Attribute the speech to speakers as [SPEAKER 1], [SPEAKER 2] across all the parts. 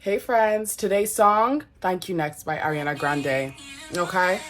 [SPEAKER 1] Hey friends, today's song, Thank You Next by ARIANA Grande. Okay?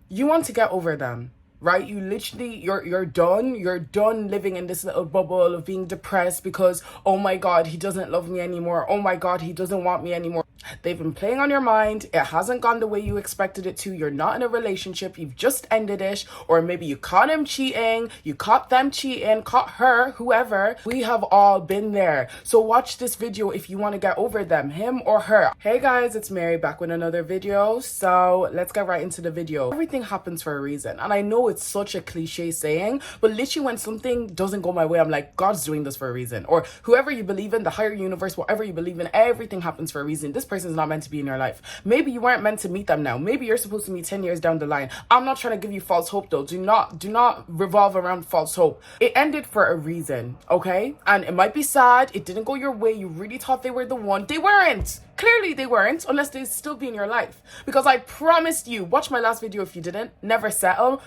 [SPEAKER 1] You want to get over them, right? You literally, you're done. You're done living in this little bubble of being depressed because, oh my God, he doesn't love me anymore. Oh my God, he doesn't want me anymore. They've been playing on your mind. It hasn't gone the way you expected it to. You're not in a relationship. You've just ended it. Or maybe you caught him cheating. You caught them cheating. Caught her, whoever. We have all been there. So watch this video if you want to get over them. Him or her. Hey guys, it's Mary back with another video. So let's get right into the video. Everything happens for a reason. And I know it's such a cliche saying. But literally when something doesn't go my way, I'm like, God's doing this for a reason. Or whoever you believe in, the higher universe, whatever you believe in, everything happens for a reason. This person's not meant to be in your life. Maybe you weren't meant to meet them now. Maybe you're supposed to meet 10 years down the line. I'm not trying to give you false hope though. Do not revolve around false hope. It ended for a reason, okay? And it might be sad. It didn't go your way. You really thought they were the one. They weren't. Clearly they weren't, unless they still be in your life. Because I promised you, watch my last video if you didn't, never settle.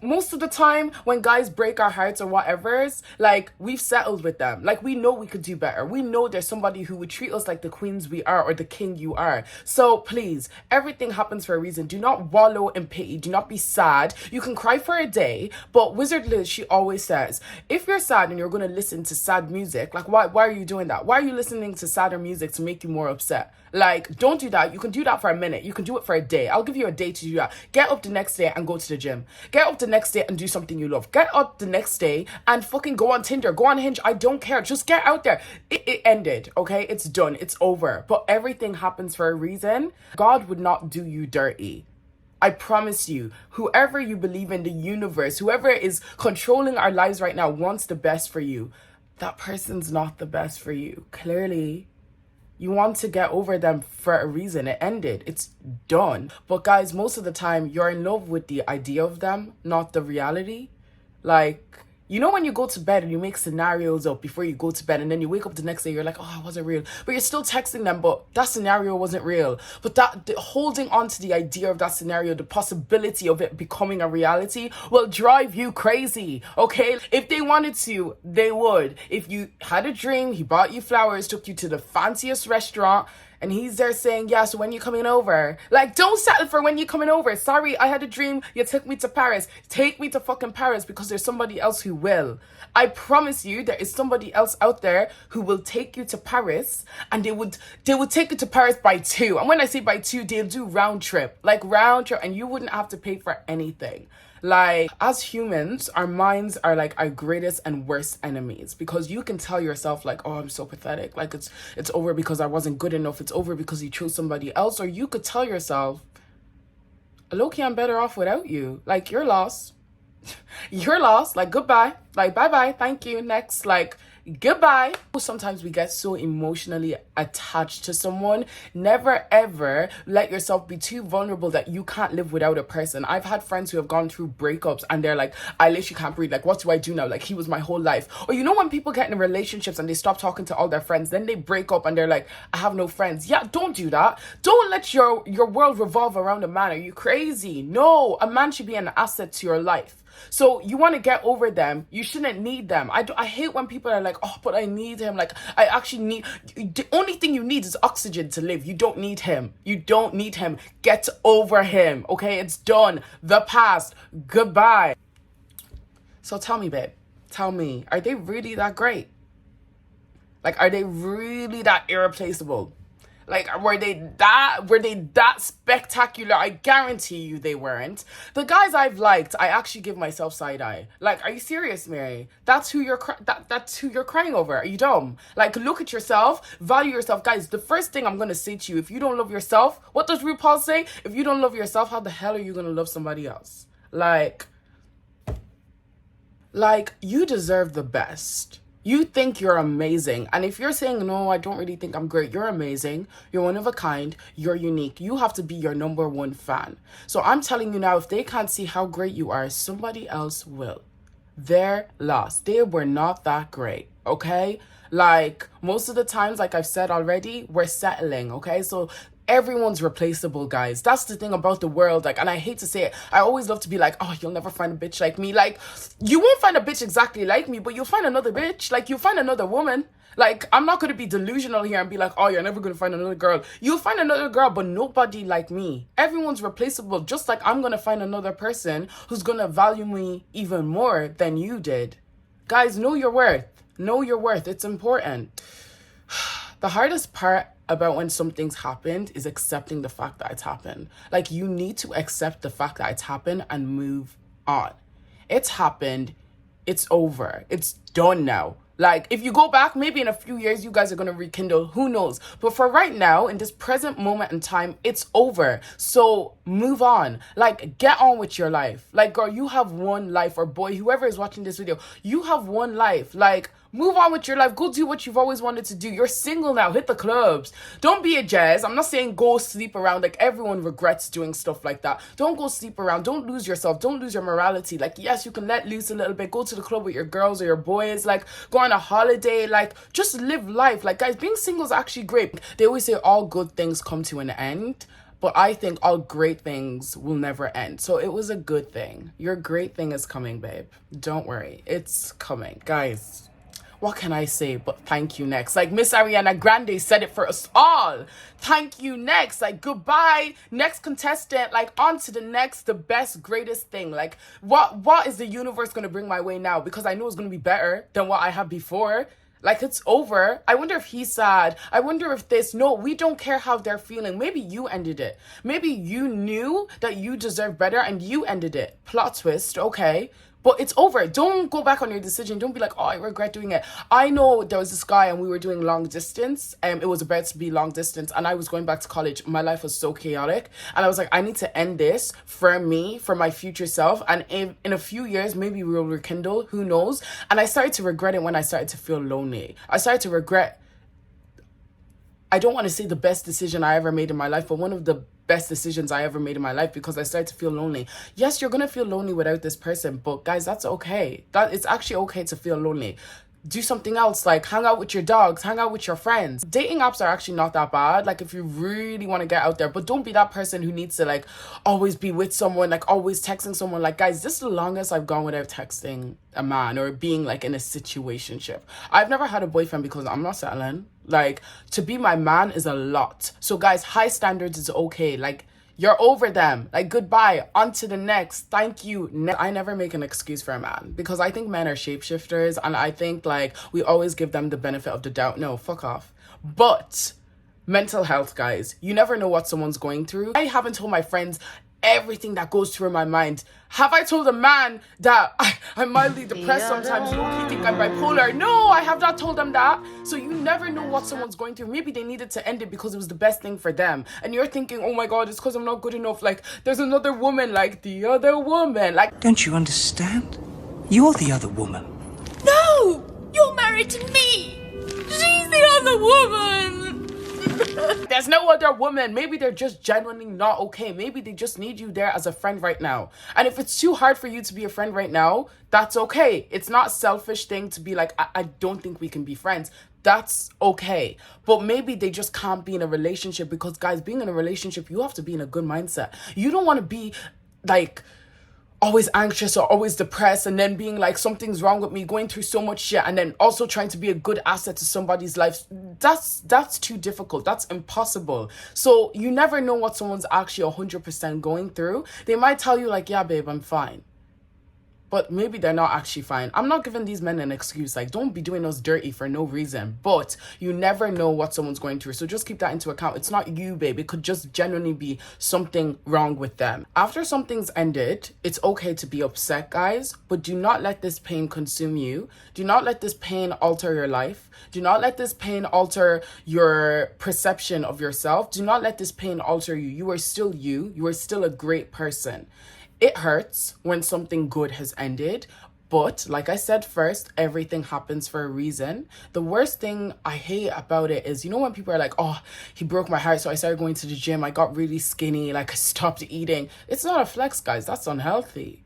[SPEAKER 1] Most of the time when guys break our hearts or whatever's, like, we've settled with them. Like, we know we could do better. We know there's somebody who would treat us like the queens we are or the king you are. So please, everything happens for a reason. Do not wallow in pity. Do not be sad. You can cry for a day, but Wizard Liz, she always says, if you're sad and you're going to listen to sad music, like, why are you doing that? Why are you listening to sadder music to make you more upset? Like, don't do that. You can do that for a minute. You can do it for a day. I'll give you a day to do that. Get up the next day and go to the gym. Get up the next day and do something you love. Get up the next day and fucking go on Tinder. Go on Hinge. I don't care. Just get out there. It ended, okay? It's done. It's over. But everything happens for a reason. God would not do you dirty. I promise you, whoever you believe in, the universe, whoever is controlling our lives right now wants the best for you. That person's not the best for you. Clearly. You want to get over them for a reason. It ended. It's done. But guys, most of the time, you're in love with the idea of them, not the reality. Like, you know when you go to bed and you make scenarios up before you go to bed and then you wake up the next day, you're like, oh, it wasn't real. But you're still texting them, but that scenario wasn't real. But holding on to the idea of that scenario, the possibility of it becoming a reality will drive you crazy, okay? If they wanted to, they would. If you had a dream, he bought you flowers, took you to the fanciest restaurant, and he's there saying, yeah, so when you coming over? Like, don't settle for when you coming over. Sorry, I had a dream. You took me to Paris. Take me to fucking Paris because there's somebody else who will. I promise you there is somebody else out there who will take you to Paris, and they would take you to Paris by 2. And when I say by 2, they'll do round trip. Like round trip, and you wouldn't have to pay for anything. Like, as humans, our minds are like our greatest and worst enemies because you can tell yourself like, oh, I'm so pathetic. Like it's over because I wasn't good enough. It's over because you chose somebody else. Or you could tell yourself, low-key, I'm better off without you. Like, you're lost. You're lost. Like, goodbye. Like, bye-bye. Thank you. Next. Like, goodbye. Sometimes we get so emotionally attached to someone. Never ever let yourself be too vulnerable that you can't live without a person. I've had friends who have gone through breakups and they're like, I literally can't breathe. Like, what do I do now? Like, he was my whole life. Or you know when people get in relationships and they stop talking to all their friends, then they break up and they're like, I have no friends. Yeah, don't do that. Don't let your world revolve around a man. Are you crazy? No, a man should be an asset to your life. So you want to get over them. You shouldn't need them. I hate when people are like, oh, but I need him. Like, I actually need... The only thing you need is oxygen to live. You don't need him. You don't need him. Get over him. Okay? It's done. The past. Goodbye. So tell me, babe. Tell me. Are they really that great? Like, are they really that irreplaceable? Like, were they that spectacular? I guarantee you they weren't. The guys I've liked, I actually give myself side eye. Like, are you serious, Mary? That's who you're crying over. Are you dumb? Like, look at yourself, value yourself. Guys, the first thing I'm gonna say to you, if you don't love yourself, what does RuPaul say? If you don't love yourself, how the hell are you gonna love somebody else? Like, you deserve the best. You think you're amazing. And if you're saying, no, I don't really think I'm great, you're amazing. You're one of a kind. You're unique. You have to be your #1 fan. So I'm telling you now, if they can't see how great you are, somebody else will. They're lost. They were not that great, okay? Like, most of the times, like I've said already, we're settling, okay? So Everyone's replaceable, guys. That's the thing about the world. Like, and I hate to say it, I always love to be like, oh, you'll never find a bitch like me. Like, you won't find a bitch exactly like me, but you'll find another bitch. Like, you'll find another woman. Like, I'm not going to be delusional here and be like, oh, you're never going to find another girl. You'll find another girl, but nobody like me. Everyone's replaceable. Just like I'm going to find another person who's going to value me even more than you did. Guys, know your worth. Know your worth. It's important. The hardest part about when something's happened is accepting the fact that it's happened. Like, you need to accept the fact that it's happened and move on. It's happened. It's over. It's done now. Like, if you go back, maybe in a few years, you guys are going to rekindle. Who knows? But for right now, in this present moment in time, it's over. So move on. Like, get on with your life. Like, girl, you have one life. Or boy, whoever is watching this video, you have one life. Like, move on with your life. Go do what you've always wanted to do. You're single now. Hit the clubs. Don't be a jazz. I'm not saying go sleep around. Like, everyone regrets doing stuff like that. Don't go sleep around. Don't lose yourself. Don't lose your morality. Like, yes, you can let loose a little bit. Go to the club with your girls or your boys. Like, go on a holiday. Like, just live life. Like, guys, being single is actually great. They always say all good things come to an end. But I think all great things will never end. So it was a good thing. Your great thing is coming, babe. Don't worry. It's coming. Guys, what can I say but thank you next? Like, Miss Ariana Grande said it for us all. Thank you next. Like, goodbye, next contestant. Like, on to the next, the best, greatest thing. Like, what is the universe going to bring my way now? Because I know it's going to be better than what I had before. Like, it's over. I wonder if he's sad. I wonder if this. No, we don't care how they're feeling. Maybe you ended it. Maybe you knew that you deserved better and you ended it. Plot twist, okay. But it's over. Don't go back on your decision. Don't be like, oh, I regret doing it. I know there was this guy and we were doing long distance. It was about to be long distance and I was going back to college. My life was so chaotic. And I was like, I need to end this for me, for my future self. And in a few years, maybe we'll rekindle. Who knows? And I started to regret it when I started to feel lonely. I started to regret, I don't want to say the best decision I ever made in my life, but one of the best decisions I ever made in my life, because I started to feel lonely. Yes, you're gonna feel lonely without this person, but guys, that's okay. That it's actually okay to feel lonely. Do something else, like hang out with your dogs, hang out with your friends. Dating apps are actually not that bad, like if you really want to get out there, but don't be that person who needs to like always be with someone, like always texting someone. Like, guys, this is the longest I've gone without texting a man or being like in a situationship. I've never had a boyfriend because I'm not settling. Like, to be my man is a lot. So guys, high standards is okay. Like, you're over them. Like, goodbye. On to the next. Thank you. I never make an excuse for a man because I think men are shapeshifters and I think like we always give them the benefit of the doubt. No, fuck off. But mental health, guys, you never know what someone's going through. I haven't told my friends everything that goes through my mind. Have I told a man that I'm mildly depressed sometimes? Low-key think I'm bipolar? No, I have not told them that. So you never know what someone's going through. Maybe they needed to end it because it was the best thing for them. And you're thinking, oh my God, it's because I'm not good enough. Like, there's another woman like the other woman. Like,
[SPEAKER 2] don't you understand? You're the other woman.
[SPEAKER 3] No! You're married to me! She's the other woman!
[SPEAKER 1] there's no other woman. Maybe they're just genuinely not okay. Maybe they just need you there as a friend right now. And if it's too hard for you to be a friend right now, that's okay. It's not a selfish thing to be like, I don't think we can be friends. That's okay. But maybe they just can't be in a relationship because, guys, being in a relationship, you have to be in a good mindset. You don't want to be like always anxious or always depressed and then being like, something's wrong with me, going through so much shit, and then also trying to be a good asset to somebody's life. That's too difficult. That's impossible. So you never know what someone's actually 100% going through. They might tell you like, yeah, babe, I'm fine. But maybe they're not actually fine. I'm not giving these men an excuse. Like, don't be doing us dirty for no reason. But you never know what someone's going through. So just keep that into account. It's not you, babe. It could just genuinely be something wrong with them. After something's ended, it's okay to be upset, guys. But do not let this pain consume you. Do not let this pain alter your life. Do not let this pain alter your perception of yourself. Do not let this pain alter you. You are still you. You are still a great person. It hurts when something good has ended, but like I said first, everything happens for a reason. The worst thing I hate about it is, you know, when people are like, oh, he broke my heart, so I started going to the gym, I got really skinny, like I stopped eating. It's not a flex, guys. That's unhealthy.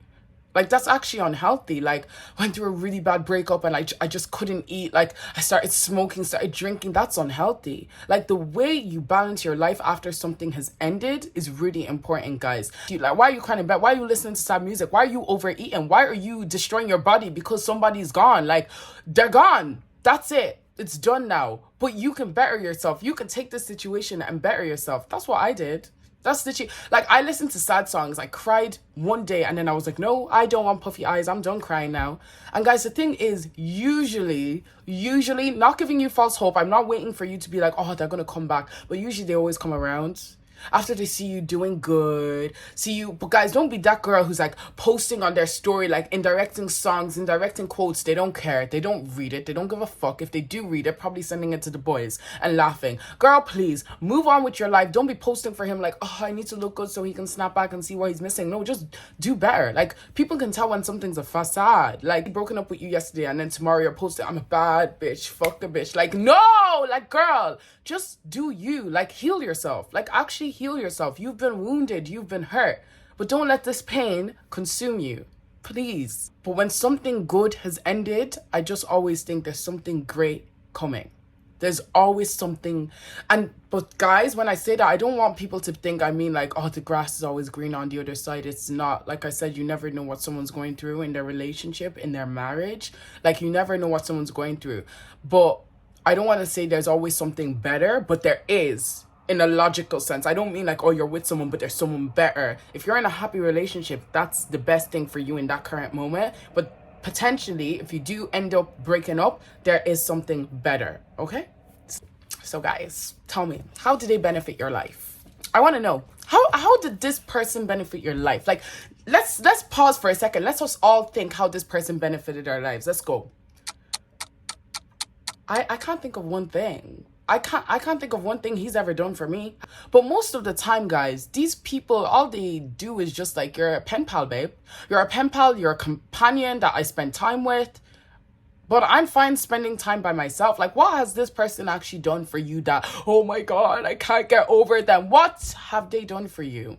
[SPEAKER 1] Like, that's actually unhealthy. Like, went through a really bad breakup and I just couldn't eat. Like, I started smoking, started drinking. That's unhealthy. Like, the way you balance your life after something has ended is really important, guys. Like, why are you crying in bed? Why are you listening to sad music? Why are you overeating? Why are you destroying your body because somebody's gone? Like, they're gone. That's it. It's done now. But you can better yourself. You can take this situation and better yourself. That's what I did. That's literally, like, I listened to sad songs. I cried one day and then I was like, no, I don't want puffy eyes. I'm done crying now. And guys, the thing is, usually, not giving you false hope. I'm not waiting for you to be like, oh, they're going to come back. But usually they always come around. After they see you doing good, but guys, don't be that girl who's like posting on their story, like indirecting songs, indirecting quotes. They don't care. They don't read it. They don't give a fuck. If they do read it, probably sending it to the boys and laughing. Girl, please move on with your life. Don't be posting for him like, oh, I need to look good so he can snap back and see what he's missing. No, just do better. Like, people can tell when something's a facade. Like, broken up with you yesterday and then tomorrow you're posting, I'm a bad bitch, fuck the bitch. Like, no, like, girl, just do you. Like, heal yourself. Like, actually heal yourself. You've been wounded, you've been hurt, but don't let this pain consume you, please. But when something good has ended, I just always think there's something great coming. There's always something. But guys, when I say that, I don't want people to think I mean like, oh, the grass is always green on the other side. It's not. Like I said, you never know what someone's going through in their relationship, in their marriage. Like, you never know what someone's going through. But I don't want to say there's always something better, but there is. In a logical sense. I don't mean like, oh, you're with someone, but there's someone better. If you're in a happy relationship, that's the best thing for you in that current moment. But potentially, if you do end up breaking up, there is something better, okay? So guys, tell me, how did they benefit your life? I want to know, how did this person benefit your life? Like, let's pause for a second. Let's just all think how this person benefited our lives. Let's go. I can't think of one thing. I can't think of one thing he's ever done for me. But most of the time, guys, these people, all they do is just like, you're a pen pal, babe. You're a pen pal, you're a companion that I spend time with. But I'm fine spending time by myself. Like, what has this person actually done for you that, oh my God, I can't get over them? What have they done for you?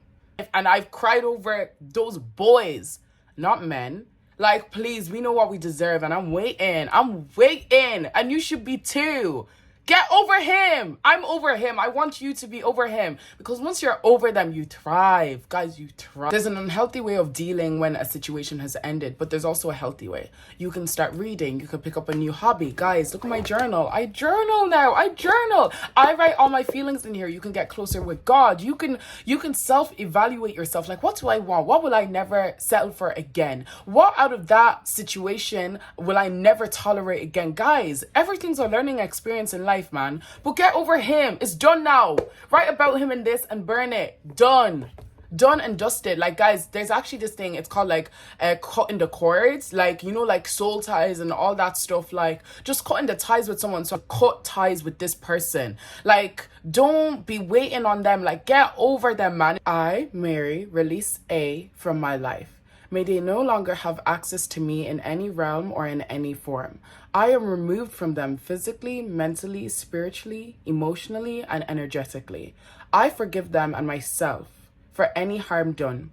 [SPEAKER 1] And I've cried over those boys, not men. Like, please, we know what we deserve. And I'm waiting. And you should be too. Get over him. I'm over him. I want you to be over him. Because once you're over them, you thrive. Guys, you thrive. There's an unhealthy way of dealing when a situation has ended, but there's also a healthy way. You can start reading. You can pick up a new hobby. Guys, look at my journal. I journal now. I journal. I write all my feelings in here. You can get closer with God. You can self-evaluate yourself. Like, what do I want? What will I never settle for again? What out of that situation will I never tolerate again? Guys, everything's a learning experience in life, man. But get over him. It's done now. Write about him in this and burn it. Done and dusted. Like, guys, there's actually this thing, it's called like cutting the cords, like, you know, like soul ties and all that stuff. Like, just cutting the ties with someone. So cut ties with this person. Like, don't be waiting on them. Like, get over them, man. I, Mary, release A from my life. May they no longer have access to me in any realm or in any form. I am removed from them physically, mentally, spiritually, emotionally, and energetically. I forgive them and myself for any harm done,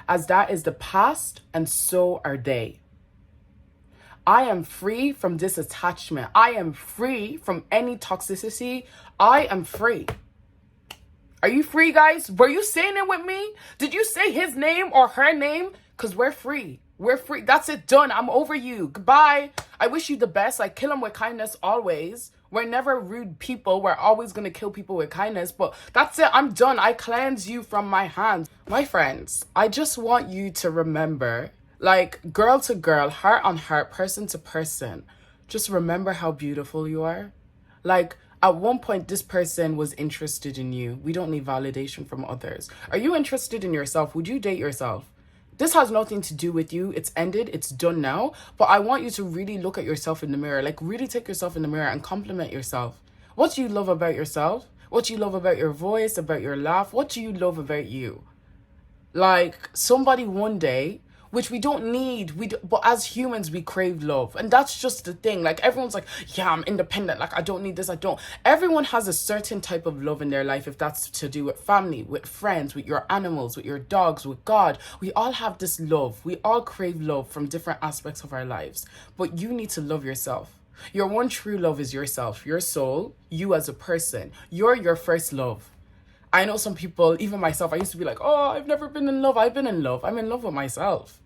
[SPEAKER 1] as that is the past and so are they. I am free from this attachment. I am free from any toxicity. I am free. Are you free, guys? Were you saying it with me? Did you say his name or her name? Because we're free. We're free. That's it. Done. I'm over you. Goodbye. I wish you the best. Like, kill them with kindness always. We're never rude people. We're always going to kill people with kindness. But that's it. I'm done. I cleanse you from my hands. My friends, I just want you to remember, like, girl to girl, heart on heart, person to person, just remember how beautiful you are. Like, at one point, this person was interested in you. We don't need validation from others. Are you interested in yourself? Would you date yourself? This has nothing to do with you. It's ended. It's done now. But I want you to really look at yourself in the mirror. Like, really take yourself in the mirror and compliment yourself. What do you love about yourself? What do you love about your voice, about your laugh? What do you love about you? Like, somebody one day which we don't need. But as humans, we crave love. And that's just the thing. Like, everyone's like, yeah, I'm independent. Like, I don't need this. I don't. Everyone has a certain type of love in their life, if that's to do with family, with friends, with your animals, with your dogs, with God. We all have this love. We all crave love from different aspects of our lives. But you need to love yourself. Your one true love is yourself, your soul, you as a person. You're your first love. I know some people, even myself, I used to be like, oh, I've never been in love. I've been in love. I'm in love with myself.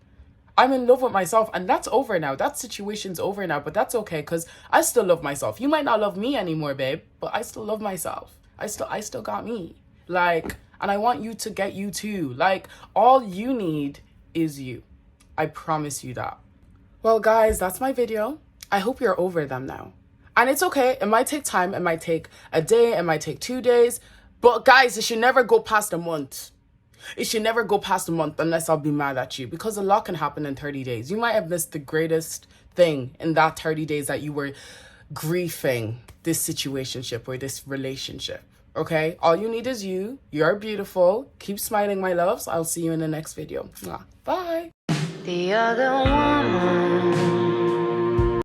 [SPEAKER 1] I'm in love with myself, and that's over now. That situation's over now, but that's okay, because I still love myself. You might not love me anymore, babe, but I still love myself. I still got me. Like, and I want you to get you too. Like, all you need is you. I promise you that. Well, guys, that's my video. I hope you're over them now. And it's okay. It might take time. It might take a day. It might take 2 days. But guys, it should never go past a month. It should never go past a month unless I'll be mad at you, because a lot can happen in 30 days. You might have missed the greatest thing in that 30 days that you were grieving this situationship or this relationship. Okay? All you need is you. You're beautiful. Keep smiling, my loves. I'll see you in the next video. Bye.
[SPEAKER 4] The other woman